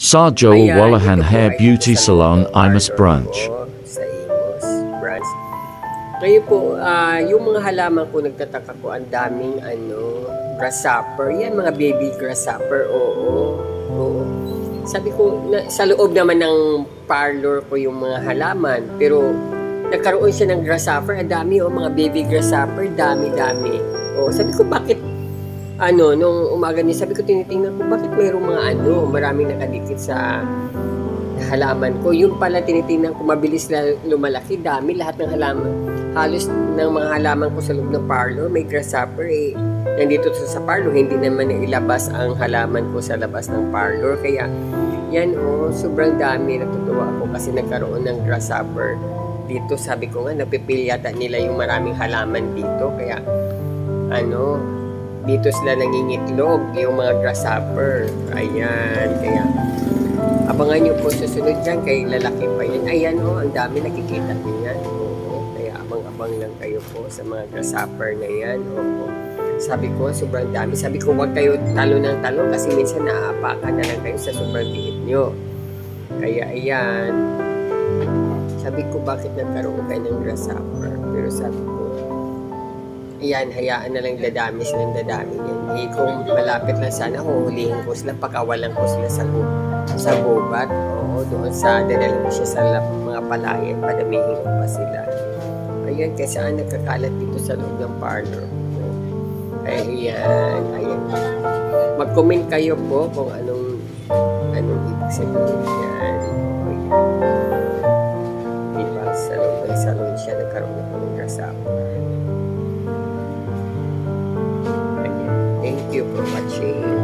Sa Joe Ayan, Wallahan ito po Hair ay Beauty isang Salon, Imus parlor Branch. po sa Imus Branch. Ngayon po, yung mga halaman ko, nagtataka ko, ang daming grasshopper. Yan, mga baby grasshopper, oo. Oo. Sabi ko, sa loob naman ng parlor ko yung mga halaman, pero nagkaroon siya ng grasshopper, ang dami, mga baby grasshopper, dami-dami. O, sabi ko, bakit, nung umaga niya, sabi ko, tinitingnan ko, bakit mayroong mga maraming nakadikit sa halaman ko. Yung pala tinitingnan ko, mabilis na lumalaki, dami, lahat ng halaman. Halos ng mga halaman ko sa loob ng parlor, may grasshopper nandito sa parlor, hindi naman ilabas ang halaman ko sa labas ng parlor. Kaya, yan sobrang dami. Natutuwa ako kasi nagkaroon ng grasshopper dito. Sabi ko nga, napipili yata nila yung maraming halaman dito. Kaya, dito sila nangingitlog, yung mga grasshopper. Ayan, kaya, abangan nyo po susunod dyan, kay lalaki pa yan. Ayan ang dami, nakikita nyo yan. Kaya abang-abang lang kayo po sa mga grasshopper na yan. Sabi ko, sobrang dami. Sabi ko, huwag kayo talo ng talo kasi minsan naaapakan na lang kayo sa sobrang liit nyo. Kaya ayan. Sabi ko, bakit nagkaroon kayo ng grasshopper? Pero sabi ko, ayan, hayaan na lang dadami silang dadami yan. Kung malapit lang sana, huhulihin ko sila, pakawalan ko sila sa gubat. Doon sa dadalhin ko siya sa mga palayan, padamihin ko pa sila. Ayan, kasi nagkakalat dito sa loob ng parlor. Ayan. Mag-comment kayo po kung anong ibig sabihin yan. Diba, sa loob ng salon siya, nagkaroon ako ng grasshopper. Ayan. Thank you for watching.